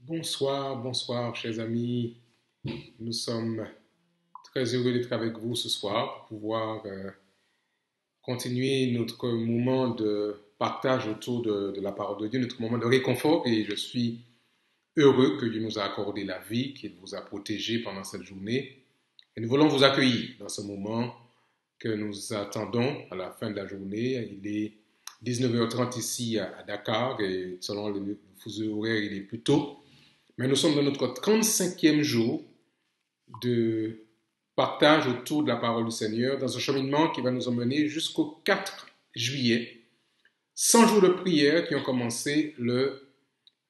Bonsoir, bonsoir, chers amis. Nous sommes très heureux d'être avec vous ce soir pour pouvoir continuer notre moment de partage autour de la parole de Dieu, notre moment de réconfort. Et je suis heureux que Dieu nous a accordé la vie, qu'il vous a protégé pendant cette journée. Et nous voulons vous accueillir dans ce moment que nous attendons à la fin de la journée. Il est 19h30 ici à Dakar et selon le fuseau horaire, il est plus tôt. Mais nous sommes dans notre 35e jour de partage autour de la parole du Seigneur dans un cheminement qui va nous emmener jusqu'au 4 juillet. 100 jours de prière qui ont commencé le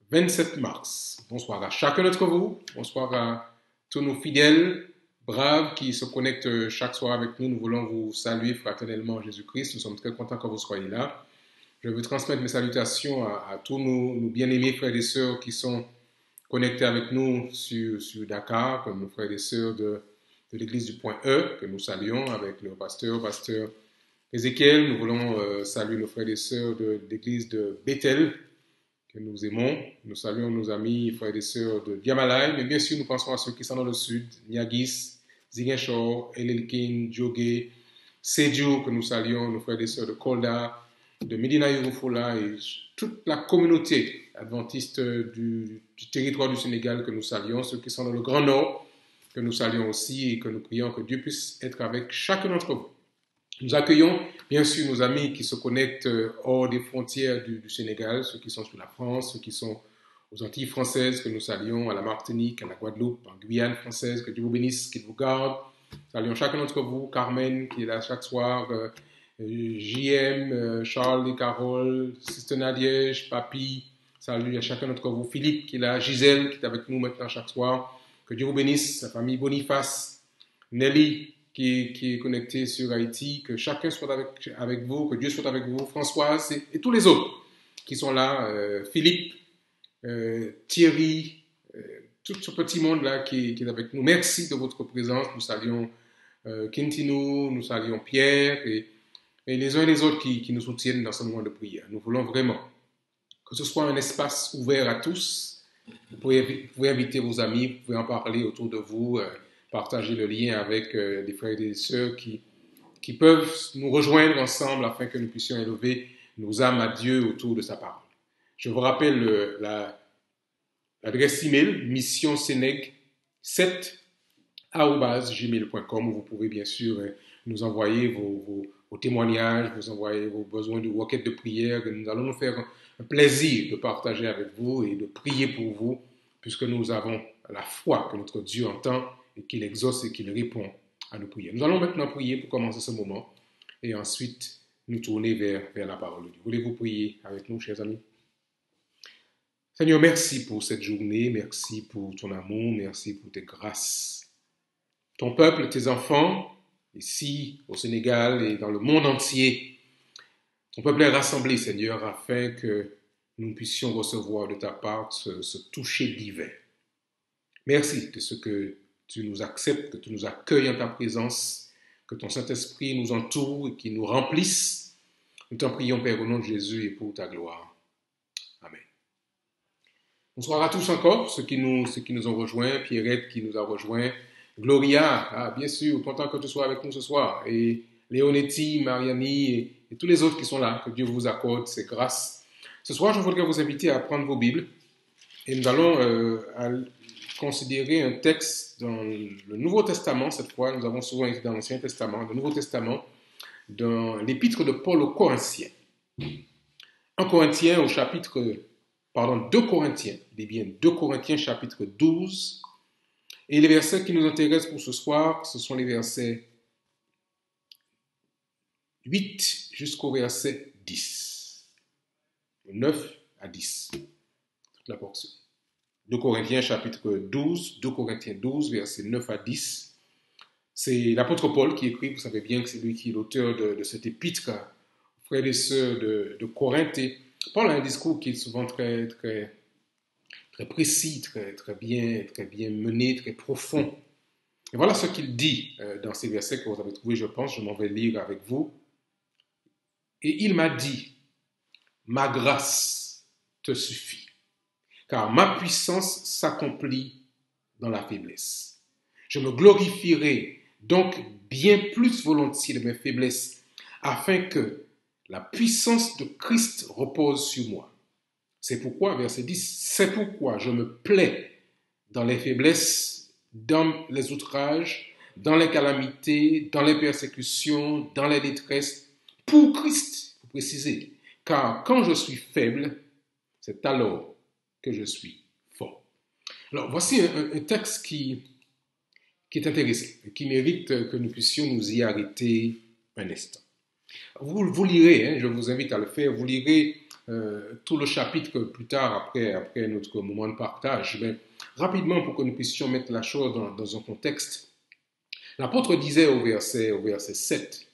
27 mars. Bonsoir à chacun d'entre vous. Bonsoir à tous nos fidèles, braves qui se connectent chaque soir avec nous. Nous voulons vous saluer fraternellement en Jésus-Christ. Nous sommes très contents que vous soyez là. Je veux transmettre mes salutations à tous nos bien-aimés frères et sœurs qui sont connectés avec nous sur Dakar, comme nos frères et sœurs de l'église du Point E, que nous saluons avec le pasteur Ézéchiel. Nous voulons saluer nos frères et sœurs de l'église de Bethel, que nous aimons. Nous saluons nos amis, frères et sœurs de Diamalai, mais bien sûr, nous pensons à ceux qui sont dans le sud, Niagis, Ziguinchor, Elelkin, Djogé, Sédhiou, que nous saluons, nos frères et sœurs de Kolda, de Medina Yorofola et toute la communauté adventiste du territoire du Sénégal que nous saluons, ceux qui sont dans le Grand Nord, que nous saluons aussi et que nous prions que Dieu puisse être avec chacun d'entre vous. Nous accueillons bien sûr nos amis qui se connectent hors des frontières du Sénégal, ceux qui sont sur la France, ceux qui sont aux Antilles françaises, que nous saluons, à la Martinique, à la Guadeloupe, en Guyane française, que Dieu vous bénisse, qu'il vous garde. Saluons chacun d'entre vous, Carmen qui est là chaque soir, JM, Charles et Carole, Sister Nadiège, Papy, salut à chacun d'entre vous, Philippe qui est là, Gisèle qui est avec nous maintenant chaque soir, que Dieu vous bénisse, sa famille Boniface, Nelly qui est connectée sur Haïti, que chacun soit avec vous, que Dieu soit avec vous, Françoise et tous les autres qui sont là, Philippe, Thierry, tout ce petit monde-là qui est avec nous. Merci de votre présence, nous saluons Quintino, nous saluons Pierre et les uns et les autres qui nous soutiennent dans ce moment de prière. Nous voulons vraiment que ce soit un espace ouvert à tous. Vous pouvez inviter vos amis, vous pouvez en parler autour de vous, partager le lien avec des frères et des sœurs qui peuvent nous rejoindre ensemble afin que nous puissions élever nos âmes à Dieu autour de sa parole. Je vous rappelle l'adresse email missionseneg7@gmail.com où vous pouvez bien sûr nous envoyer vos témoignages, vous envoyer vos besoins de requêtes de prière. Et nous allons nous faire un plaisir de partager avec vous et de prier pour vous, puisque nous avons la foi que notre Dieu entend et qu'il exauce et qu'il répond à nos prières. Nous allons maintenant prier pour commencer ce moment et ensuite nous tourner vers la parole de Dieu. Voulez-vous prier avec nous, chers amis? Seigneur, merci pour cette journée, merci pour ton amour, merci pour tes grâces. Ton peuple, tes enfants, ici au Sénégal et dans le monde entier, ton peuple est rassemblé, Seigneur, afin que nous puissions recevoir de ta part ce toucher divin. Merci de ce que tu nous acceptes, que tu nous accueilles en ta présence, que ton Saint-Esprit nous entoure et qu'il nous remplisse. Nous t'en prions, Père, au nom de Jésus et pour ta gloire. Amen. Bonsoir à tous encore, ceux qui nous ont rejoints, Pierrette qui nous a rejoints, Gloria, bien sûr, content que tu sois avec nous ce soir, et Léonetti, Mariani et tous les autres qui sont là, que Dieu vous accorde ses grâces. Ce soir, je voudrais vous inviter à prendre vos Bibles et nous allons considérer un texte dans le Nouveau Testament. Cette fois, nous avons souvent été dans l'Ancien Testament, le Nouveau Testament, dans l'épître de Paul aux Corinthiens. 2 Corinthiens, il est bien 2 Corinthiens chapitre 12. Et les versets qui nous intéressent pour ce soir, ce sont les versets 8 jusqu'au verset 10. 9 à 10. Toute la portion. 2 Corinthiens chapitre 12, 2 Corinthiens 12, versets 9 à 10. C'est l'apôtre Paul qui écrit, vous savez bien que c'est lui qui est l'auteur de cette épître, frères et sœurs de Corinthe. Et Paul a un discours qui est souvent très précis, très bien mené, très profond. Et voilà ce qu'il dit dans ces versets que vous avez trouvés, je pense. Je m'en vais lire avec vous. Et il m'a dit, ma grâce te suffit, car ma puissance s'accomplit dans la faiblesse. Je me glorifierai donc bien plus volontiers de mes faiblesses, afin que la puissance de Christ repose sur moi. C'est pourquoi, verset 10, c'est pourquoi je me plais dans les faiblesses, dans les outrages, dans les calamités, dans les persécutions, dans les détresses, pour Christ, pour préciser. Car quand je suis faible, c'est alors que je suis fort. Alors, voici un texte qui est intéressant, qui mérite que nous puissions nous y arrêter un instant. Vous lirez, je vous invite à le faire, vous lirez tout le chapitre plus tard, après notre moment de partage. Mais rapidement, pour que nous puissions mettre la chose dans un contexte, l'apôtre disait au verset 7,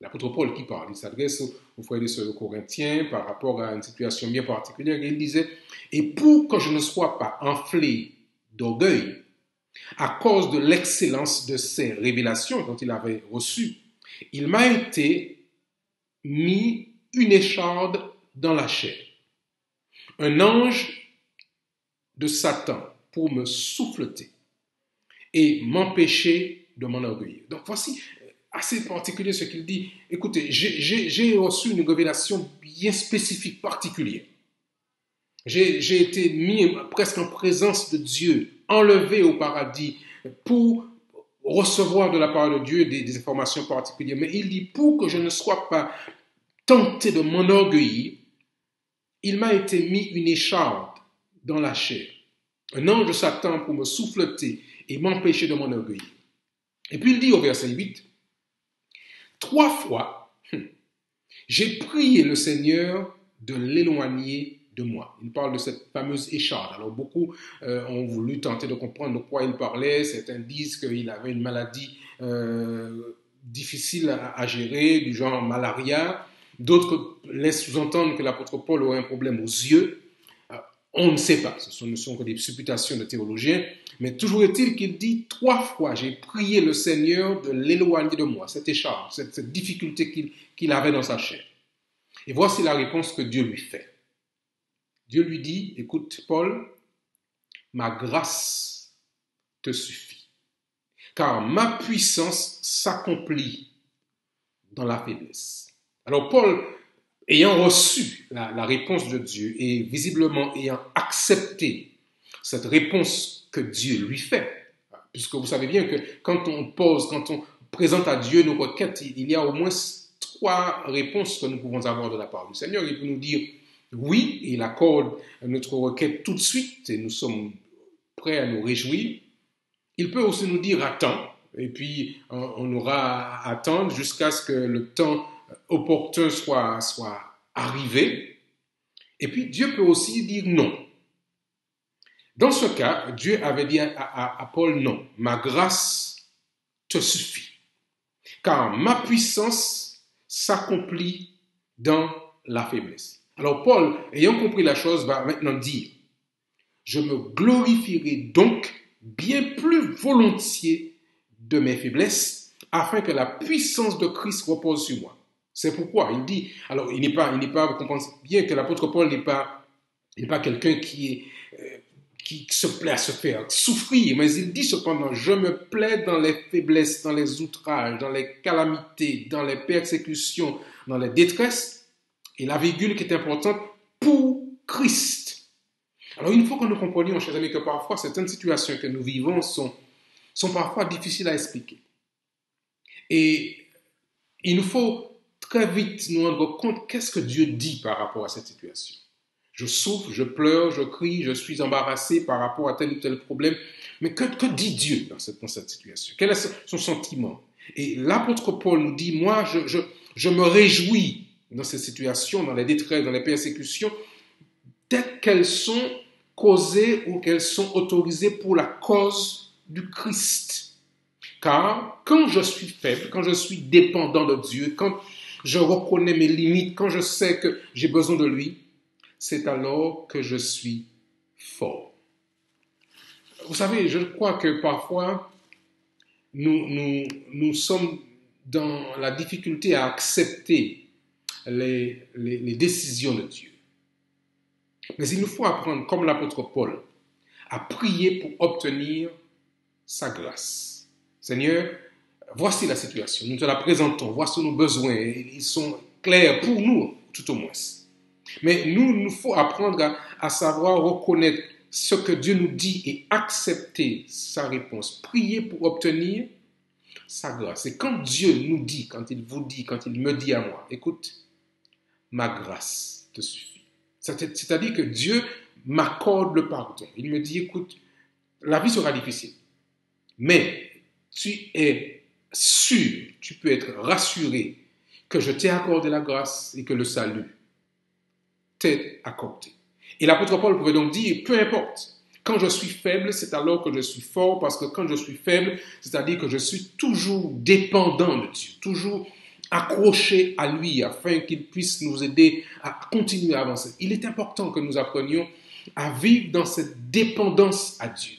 l'apôtre Paul qui parle, il s'adresse aux frères et sœurs corinthiens par rapport à une situation bien particulière, et il disait, « Et pour que je ne sois pas enflé d'orgueil, à cause de l'excellence de ces révélations dont il avait reçues, il m'a été mis une écharde dans la chair, un ange de Satan pour me souffleter et m'empêcher de m'enorgueillir. » Donc voici assez particulier ce qu'il dit. Écoutez, j'ai reçu une révélation bien spécifique, particulière. J'ai été mis presque en présence de Dieu, enlevé au paradis pour recevoir de la part de Dieu des informations particulières. Mais il dit, pour que je ne sois pas tenté de m'enorgueillir, il m'a été mis une écharde dans la chair, un ange de Satan pour me souffleter et m'empêcher de m'enorgueillir. Et puis il dit au verset 8, 3 fois, j'ai prié le Seigneur de l'éloigner de moi. Il parle de cette fameuse écharde. Alors beaucoup ont voulu tenter de comprendre de quoi il parlait. Certains disent qu'il avait une maladie difficile à gérer, du genre malaria. D'autres laissent sous-entendre que l'apôtre Paul aurait un problème aux yeux. On ne sait pas, ce ne sont que des supputations de théologiens, mais toujours est-il qu'il dit 3 fois, j'ai prié le Seigneur de l'éloigner de moi, cette écharpe, cette difficulté qu'il avait dans sa chair. Et voici la réponse que Dieu lui fait. Dieu lui dit, écoute Paul, ma grâce te suffit, car ma puissance s'accomplit dans la faiblesse. Alors Paul, ayant reçu la réponse de Dieu et visiblement ayant accepté cette réponse que Dieu lui fait, puisque vous savez bien que quand on présente à Dieu nos requêtes, il y a au moins 3 réponses que nous pouvons avoir de la part du Seigneur. Il peut nous dire oui, et il accorde notre requête tout de suite et nous sommes prêts à nous réjouir. Il peut aussi nous dire attends, et puis on aura à attendre jusqu'à ce que le temps opportun soit arrivé. Et puis Dieu peut aussi dire non. Dans ce cas, Dieu avait dit à Paul non, ma grâce te suffit, car ma puissance s'accomplit dans la faiblesse. Alors Paul, ayant compris la chose, va maintenant dire, je me glorifierai donc bien plus volontiers de mes faiblesses, afin que la puissance de Christ repose sur moi. C'est pourquoi il dit, alors il n'est pas, vous comprenez bien que l'apôtre Paul n'est pas quelqu'un qui se plaît à se faire souffrir, mais il dit cependant, je me plais dans les faiblesses, dans les outrages, dans les calamités, dans les persécutions, dans les détresses, et la virgule qui est importante, pour Christ. Alors il faut que nous comprenions, chers amis, que parfois certaines situations que nous vivons sont parfois difficiles à expliquer. Et il nous faut très vite nous rendre compte qu'est-ce que Dieu dit par rapport à cette situation. Je souffre, je pleure, je crie, je suis embarrassé par rapport à tel ou tel problème. Mais que dit Dieu dans cette situation? Quel est son sentiment? Et l'apôtre Paul nous dit, moi, je me réjouis dans ces situations, dans les détresses, dans les persécutions, dès qu'elles sont causées ou qu'elles sont autorisées pour la cause du Christ. Car quand je suis faible, quand je suis dépendant de Dieu, quand je reconnais mes limites, quand je sais que j'ai besoin de lui, c'est alors que je suis fort. Vous savez, je crois que parfois, nous sommes dans la difficulté à accepter les décisions de Dieu. Mais il nous faut apprendre, comme l'apôtre Paul, à prier pour obtenir sa grâce. Seigneur, voici la situation, nous te la présentons, voici nos besoins, ils sont clairs pour nous, tout au moins. Mais nous faut apprendre à savoir reconnaître ce que Dieu nous dit et accepter sa réponse. Prier pour obtenir sa grâce. Et quand Dieu nous dit, quand il vous dit, quand il me dit à moi, écoute, ma grâce te suffit. C'est-à-dire que Dieu m'accorde le pardon. Il me dit, écoute, la vie sera difficile, mais tu es sûr, tu peux être rassuré que je t'ai accordé la grâce et que le salut t'est accordé. Et l'apôtre Paul pouvait donc dire, peu importe, quand je suis faible, c'est alors que je suis fort, parce que quand je suis faible, c'est-à-dire que je suis toujours dépendant de Dieu, toujours accroché à lui, afin qu'il puisse nous aider à continuer à avancer. Il est important que nous apprenions à vivre dans cette dépendance à Dieu.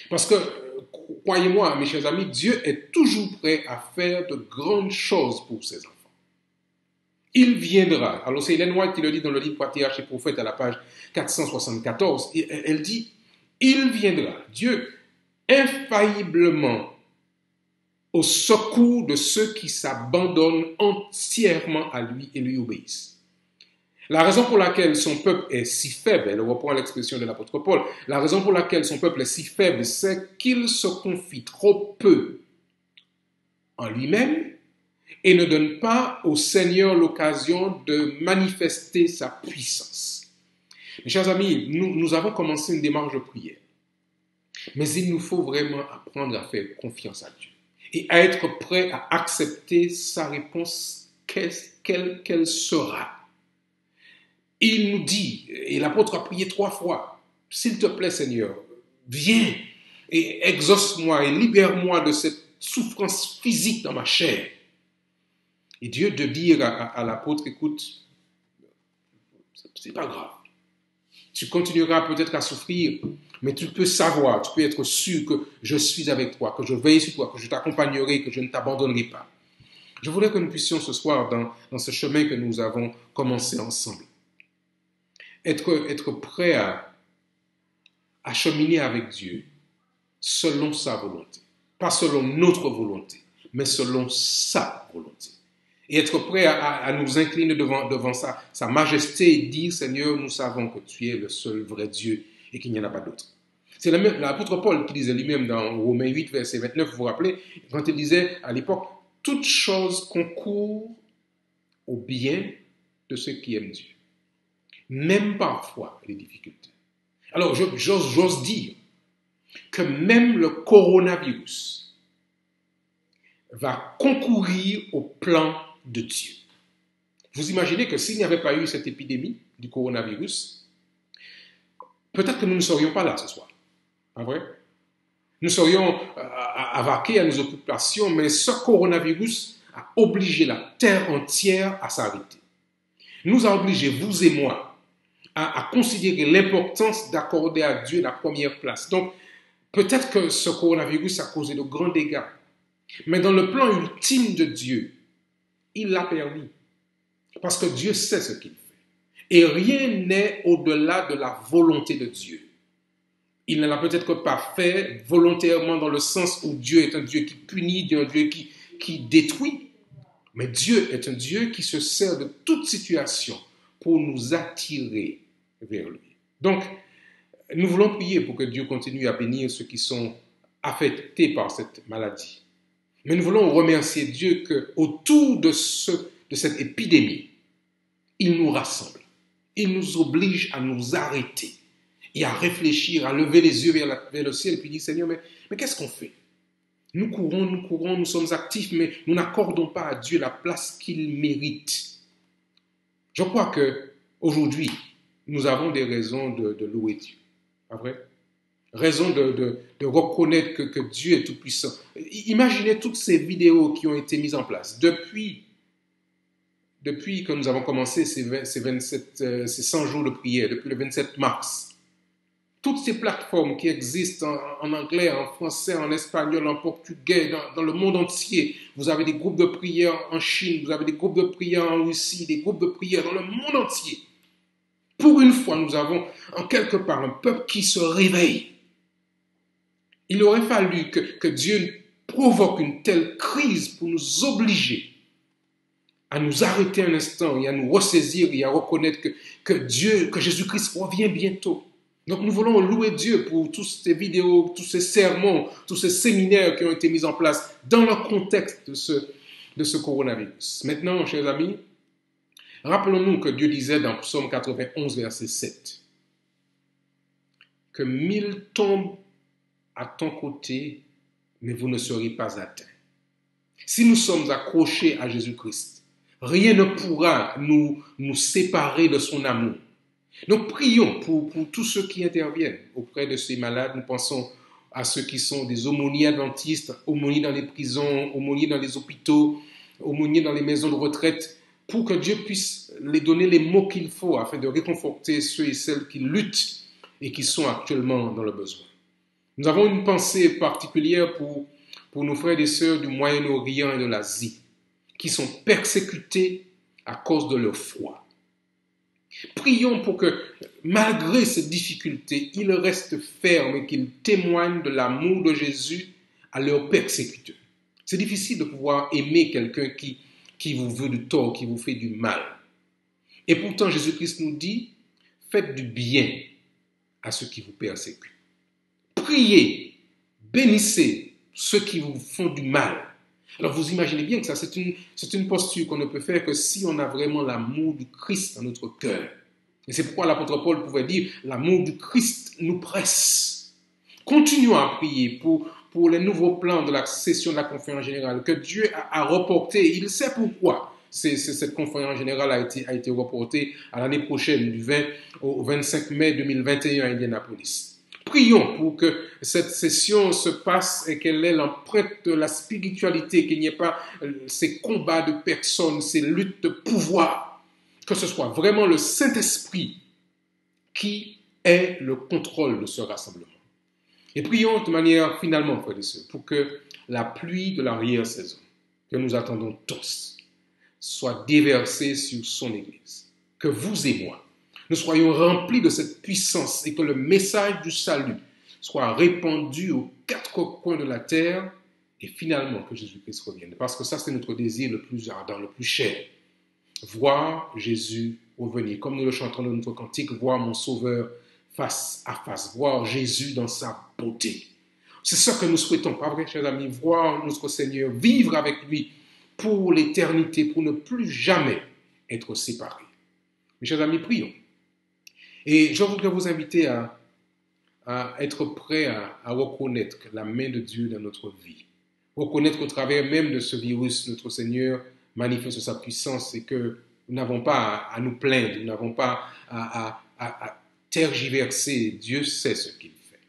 Parce que, croyez-moi, mes chers amis, Dieu est toujours prêt à faire de grandes choses pour ses enfants. Il viendra. Alors c'est Ellen White qui le dit dans le livre Patriarches et Prophètes à la page 474. Elle dit, il viendra, Dieu, infailliblement au secours de ceux qui s'abandonnent entièrement à lui et lui obéissent. La raison pour laquelle son peuple est si faible, elle reprend l'expression de l'apôtre Paul, la raison pour laquelle son peuple est si faible, c'est qu'il se confie trop peu en lui-même et ne donne pas au Seigneur l'occasion de manifester sa puissance. Mes chers amis, nous avons commencé une démarche de prière. Mais il nous faut vraiment apprendre à faire confiance à Dieu et à être prêt à accepter sa réponse, quelle qu'elle sera. Il nous dit, et l'apôtre a prié 3 fois, s'il te plaît Seigneur, viens et exauce-moi et libère-moi de cette souffrance physique dans ma chair. Et Dieu de dire à l'apôtre, écoute, c'est pas grave. Tu continueras peut-être à souffrir, mais tu peux savoir, tu peux être sûr que je suis avec toi, que je veille sur toi, que je t'accompagnerai, que je ne t'abandonnerai pas. Je voudrais que nous puissions ce soir, dans ce chemin que nous avons commencé ensemble, être prêts à cheminer avec Dieu selon sa volonté. Pas selon notre volonté, mais selon sa volonté. Et être prêt à nous incliner devant sa majesté et dire, Seigneur, nous savons que tu es le seul vrai Dieu et qu'il n'y en a pas d'autre. C'est l'apôtre Paul qui disait lui-même dans Romains 8, verset 29, vous vous rappelez, quand il disait à l'époque, toute chose concourt au bien de ceux qui aiment Dieu. Même parfois les difficultés. Alors, j'ose dire que même le coronavirus va concourir au plan de Dieu. Vous imaginez que s'il n'y avait pas eu cette épidémie du coronavirus, peut-être que nous ne serions pas là ce soir. Pas vrai? Nous serions à vaquer à nos occupations, mais ce coronavirus a obligé la terre entière à s'arrêter. Nous a obligé, vous et moi, à considérer l'importance d'accorder à Dieu la première place. Donc, peut-être que ce coronavirus a causé de grands dégâts, mais dans le plan ultime de Dieu, il l'a permis. Parce que Dieu sait ce qu'il fait. Et rien n'est au-delà de la volonté de Dieu. Il ne l'a peut-être pas fait volontairement dans le sens où Dieu est un Dieu qui punit, un Dieu qui détruit. Mais Dieu est un Dieu qui se sert de toute situation pour nous attirer vers lui. Donc, nous voulons prier pour que Dieu continue à bénir ceux qui sont affectés par cette maladie. Mais nous voulons remercier Dieu qu'autour de cette épidémie, il nous rassemble. Il nous oblige à nous arrêter et à réfléchir, à lever les yeux vers le ciel et puis dire, Seigneur, mais qu'est-ce qu'on fait? Nous courons, nous sommes actifs, mais nous n'accordons pas à Dieu la place qu'il mérite. Je crois qu'aujourd'hui, nous avons des raisons de louer Dieu. Pas vrai? Raison de reconnaître que Dieu est tout-puissant. Imaginez toutes ces vidéos qui ont été mises en place depuis que nous avons commencé ces 100 jours de prière, depuis le 27 mars. Toutes ces plateformes qui existent en anglais, en français, en espagnol, en portugais, dans le monde entier. Vous avez des groupes de prière en Chine, vous avez des groupes de prière en Russie, des groupes de prière dans le monde entier. Pour une fois, nous avons en quelque part un peuple qui se réveille. Il aurait fallu que Dieu provoque une telle crise pour nous obliger à nous arrêter un instant et à nous ressaisir et à reconnaître que Jésus-Christ revient bientôt. Donc nous voulons louer Dieu pour toutes ces vidéos, tous ces sermons, tous ces séminaires qui ont été mis en place dans le contexte de ce coronavirus. Maintenant, chers amis, rappelons-nous que Dieu disait dans Psaume 91, verset 7, que 1000 tombent à ton côté, mais vous ne serez pas atteints. Si nous sommes accrochés à Jésus-Christ, rien ne pourra nous séparer de son amour. Donc prions pour tous ceux qui interviennent auprès de ces malades. Nous pensons à ceux qui sont des aumôniers adventistes, aumôniers dans les prisons, aumôniers dans les hôpitaux, aumôniers dans les maisons de retraite, pour que Dieu puisse les donner les mots qu'il faut afin de réconforter ceux et celles qui luttent et qui sont actuellement dans le besoin. Nous avons une pensée particulière pour nos frères et sœurs du Moyen-Orient et de l'Asie, qui sont persécutés à cause de leur foi. Prions pour que, malgré ces difficultés, ils restent fermes et qu'ils témoignent de l'amour de Jésus à leurs persécuteurs. C'est difficile de pouvoir aimer quelqu'un qui vous veut du tort, qui vous fait du mal. Et pourtant, Jésus-Christ nous dit, faites du bien à ceux qui vous persécutent. Priez, bénissez ceux qui vous font du mal. Alors vous imaginez bien que ça, c'est une posture qu'on ne peut faire que si on a vraiment l'amour du Christ dans notre cœur. Et c'est pourquoi l'apôtre Paul pouvait dire, l'amour du Christ nous presse. Continuons à prier pour les nouveaux plans de la session de la conférence générale que Dieu a reporté. Il sait pourquoi cette conférence générale a été reportée à l'année prochaine, du 20 au 25 mai 2021 à Indianapolis. Prions pour que cette session se passe et qu'elle ait l'empreinte de la spiritualité, qu'il n'y ait pas ces combats de personnes, ces luttes de pouvoir, que ce soit vraiment le Saint-Esprit qui ait le contrôle de ce rassemblement. Et prions de manière finalement, frères et sœurs, pour que la pluie de l'arrière-saison que nous attendons tous soit déversée sur son Église. Que vous et moi, nous soyons remplis de cette puissance et que le message du salut soit répandu aux quatre coins de la terre et finalement que Jésus-Christ revienne. Parce que ça, c'est notre désir le plus ardent, le plus cher. Voir Jésus revenir. Comme nous le chantons dans notre cantique, voir mon Sauveur face à face, voir Jésus dans sa beauté. C'est ça que nous souhaitons, pas vrai, chers amis, voir notre Seigneur, vivre avec lui pour l'éternité, pour ne plus jamais être séparés. Mes chers amis, prions. Et je voudrais vous inviter à être prêts à reconnaître la main de Dieu dans notre vie. Reconnaître qu'au travers même de ce virus, notre Seigneur manifeste sa puissance et que nous n'avons pas à nous plaindre, nous n'avons pas à tergiverser. Dieu sait ce qu'il fait.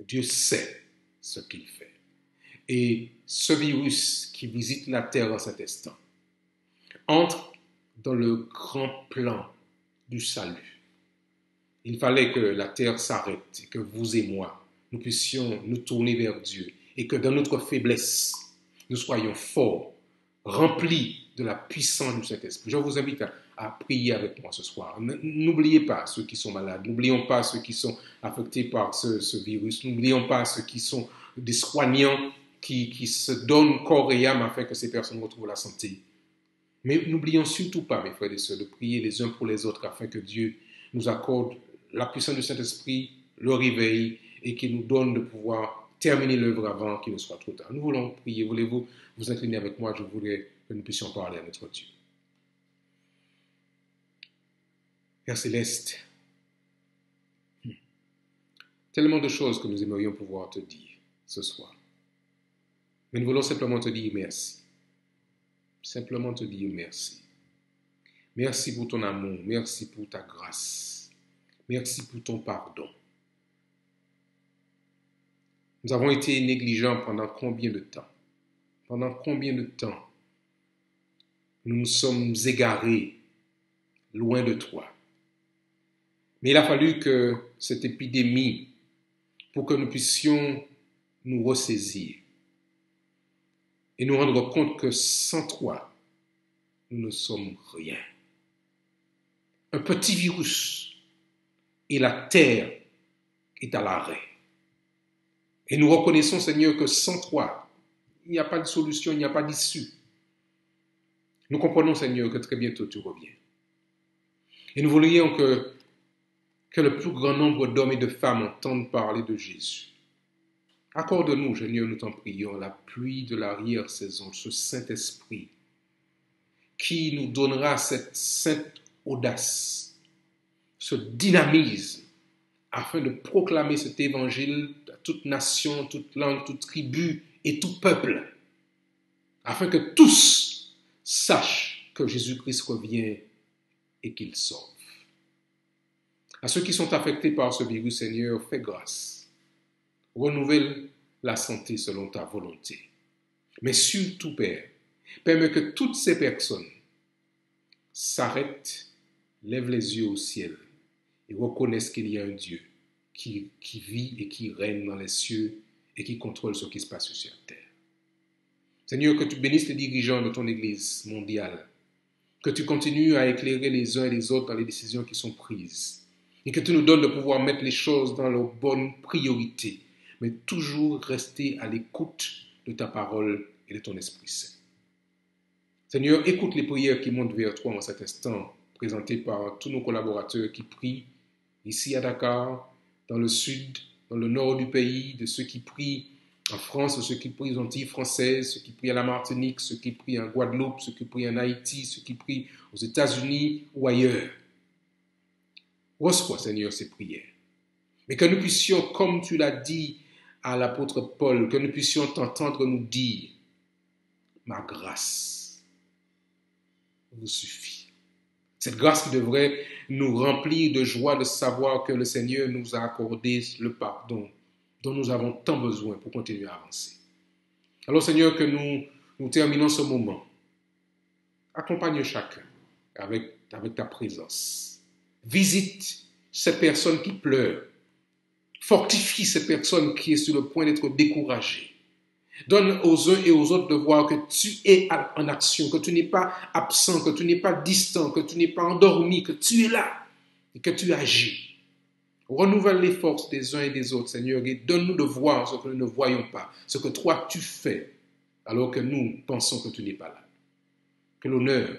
Dieu sait ce qu'il fait. Et ce virus qui visite la terre en cet instant entre dans le grand plan du salut. Il fallait que la terre s'arrête et que vous et moi, nous puissions nous tourner vers Dieu et que dans notre faiblesse, nous soyons forts, remplis de la puissance du Saint-Esprit. Je vous invite à prier avec moi ce soir. N'oubliez pas ceux qui sont malades, n'oublions pas ceux qui sont affectés par ce virus, n'oublions pas ceux qui sont des soignants qui se donnent corps et âme afin que ces personnes retrouvent la santé. Mais n'oublions surtout pas, mes frères et sœurs, de prier les uns pour les autres afin que Dieu nous accorde la puissance du Saint-Esprit, le réveil et qu'il nous donne de pouvoir terminer l'œuvre avant qu'il ne soit trop tard. Nous voulons prier. Voulez-vous vous incliner avec moi? Je voudrais que nous puissions parler à notre Dieu. Père Céleste, tellement de choses que nous aimerions pouvoir te dire ce soir. Mais nous voulons simplement te dire merci. Simplement te dire merci. Merci pour ton amour. Merci pour ta grâce. Merci pour ton pardon. Nous avons été négligents pendant combien de temps? Pendant combien de temps nous nous sommes égarés loin de toi? Mais il a fallu que cette épidémie, pour que nous puissions nous ressaisir et nous rendre compte que sans toi, nous ne sommes rien. un petit virus et la terre est à l'arrêt. Et nous reconnaissons, Seigneur, que sans toi, il n'y a pas de solution, il n'y a pas d'issue. Nous comprenons, Seigneur, que très bientôt tu reviens. Et nous voudrions que le plus grand nombre d'hommes et de femmes entendent parler de Jésus. Accorde-nous, Seigneur, nous t'en prions, la pluie de l'arrière-saison, ce Saint-Esprit qui nous donnera cette sainte audace, ce dynamisme, afin de proclamer cet évangile à toute nation, toute langue, toute tribu et tout peuple, afin que tous sachent que Jésus-Christ revient et qu'il sauve. À ceux qui sont affectés par ce virus, Seigneur, fais grâce. Renouvelle la santé selon ta volonté. Mais surtout, Père, permets que toutes ces personnes s'arrêtent, lèvent les yeux au ciel et reconnaissent qu'il y a un Dieu qui vit et qui règne dans les cieux et qui contrôle ce qui se passe sur terre. Seigneur, que tu bénisses les dirigeants de ton Église mondiale, que tu continues à éclairer les uns et les autres dans les décisions qui sont prises et que tu nous donnes de pouvoir mettre les choses dans leurs bonnes priorités, mais toujours rester à l'écoute de ta parole et de ton Esprit Saint. Seigneur, écoute les prières qui montent vers toi en cet instant, présentées par tous nos collaborateurs qui prient ici à Dakar, dans le sud, dans le nord du pays, de ceux qui prient en France, ceux qui prient aux Antilles françaises, ceux qui prient à la Martinique, ceux qui prient en Guadeloupe, ceux qui prient en Haïti, ceux qui prient aux États-Unis ou ailleurs. Reçois, Seigneur, ces prières. Mais que nous puissions, comme tu l'as dit à l'apôtre Paul, que nous puissions t'entendre nous dire, ma grâce vous suffit. Cette grâce qui devrait nous remplir de joie de savoir que le Seigneur nous a accordé le pardon dont nous avons tant besoin pour continuer à avancer. Alors Seigneur, que nous terminons ce moment. Accompagne chacun avec ta présence. Visite ces personnes qui pleurent. Fortifie ces personnes qui sont sur le point d'être découragées. Donne aux uns et aux autres de voir que tu es en action, que tu n'es pas absent, que tu n'es pas distant, que tu n'es pas endormi, que tu es là et que tu agis. Renouvelle les forces des uns et des autres, Seigneur, et donne-nous de voir ce que nous ne voyons pas, ce que toi tu fais, alors que nous pensons que tu n'es pas là. Que l'honneur,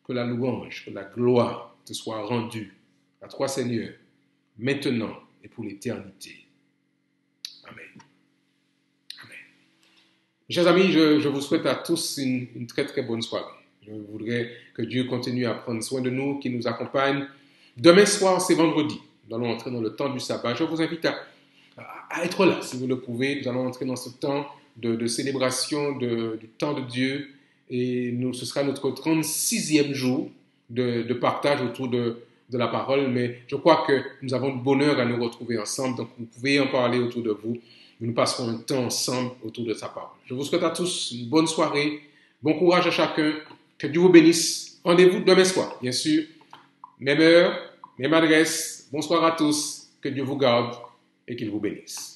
que la louange, que la gloire te soit rendue à toi, Seigneur, maintenant et pour l'éternité. Amen. Amen. Chers amis, je vous souhaite à tous une très très bonne soirée. Je voudrais que Dieu continue à prendre soin de nous, qu'il nous accompagne. Demain soir, c'est vendredi. Nous allons entrer dans le temps du sabbat. Je vous invite à être là, si vous le pouvez. Nous allons entrer dans ce temps de célébration du temps de Dieu. Et ce sera notre 36e jour de partage autour de la parole. Mais je crois que nous avons le bonheur à nous retrouver ensemble. Donc, vous pouvez en parler autour de vous. Nous passerons un temps ensemble autour de sa parole. Je vous souhaite à tous une bonne soirée. Bon courage à chacun. Que Dieu vous bénisse. Rendez-vous demain soir, bien sûr. Même heure, même adresse. Bonsoir à tous. Que Dieu vous garde et qu'il vous bénisse.